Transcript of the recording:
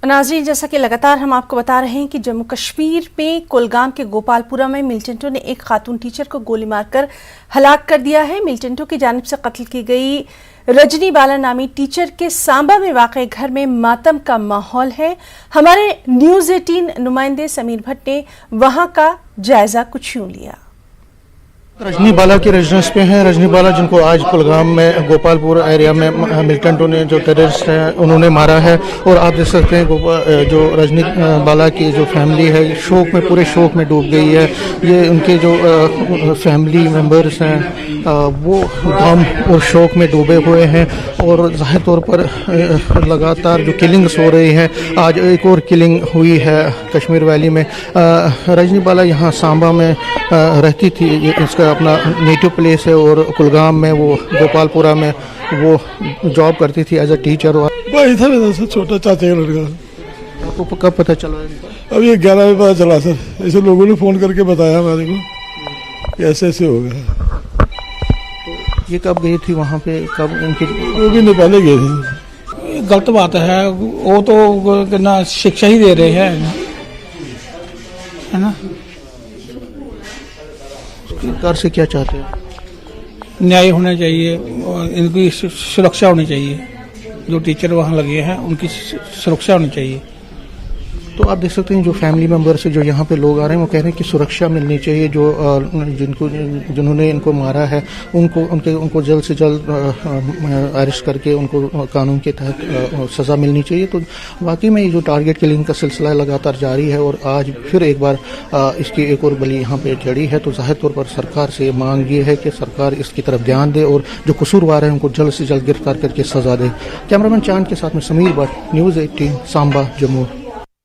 नाज़रीन, जैसा कि लगातार हम आपको बता रहे हैं कि जम्मू कश्मीर में कुलगाम के गोपालपुरा में मिलिटेंटों ने एक खातून टीचर को गोली मारकर हलाक कर दिया है। मिलिटेंटों की जानिब से कत्ल की गई रजनी बाला नामी टीचर के सांबा में वाक़े घर में मातम का माहौल है। हमारे न्यूज़ 18 नुमाइंदे समीर भट्ट ने वहां का जायजा कुछ यूं लिया। रजनी बाला की रेजिडेंस पे हैं। रजनी बाला जिनको आज कुलगाम में गोपालपुर एरिया में मिलिटेंटों ने जो टेररिस्ट हैं उन्होंने मारा है। और आप देख सकते हैं जो रजनी बाला की जो फैमिली है शोक में पूरे शोक में डूब गई है। ये उनके जो फैमिली मेंबर्स हैं वो गम और शोक में डूबे हुए हैं। और ज़ाहिर तौर पर लगातार जो किलिंग्स हो रही हैं, आज एक और किलिंग हुई है कश्मीर वैली में। रजनी बाला यहाँ सांबा में रहती थी, इसका अपना नेटिव प्लेस है। और कुलगाम में वो गोपालपुरा में वो जॉब करती थी एज अ टीचर। भाई था मेरा से छोटा चाचा का लड़का। आपको कब पता चला? अब ये 11 बजे पता चला सर। ऐसे लोगों ने फ़ोन करके बताया हमारे को कि ऐसे ऐसे हो गया। ये कब गई थी वहाँ पे? कब उनकी? 2 महीने पहले गए थे। गलत बात है, वो तो ना शिक्षा ही दे रहे हैं, है ना। सरकार से क्या चाहते हैं? न्याय होना चाहिए और इनकी सुरक्षा होनी चाहिए। जो टीचर वहाँ लगे हैं उनकी सुरक्षा होनी चाहिए। तो आप देख सकते हैं जो फैमिली मेंबर से जो यहाँ पे लोग आ रहे हैं वो कह रहे हैं कि सुरक्षा मिलनी चाहिए। जो जिन्होंने इनको मारा है उनको जल्द से जल्द अरेस्ट करके उनको कानून के तहत सज़ा मिलनी चाहिए। तो वाकई में ये जो टारगेट किलिंग का सिलसिला लगातार जारी है और आज फिर एक बार इसकी एक और बली यहाँ पे जड़ी है। तो जाहिर तौर पर सरकार से मांग ये है कि सरकार इसकी तरफ ध्यान दे और जो कसूरवार है उनको जल्द से जल्द गिरफ्तार करके सज़ा दे। कैमरामैन चांद के साथ में समीर भट्ट, न्यूज़ 18 सांबा, जम्मू।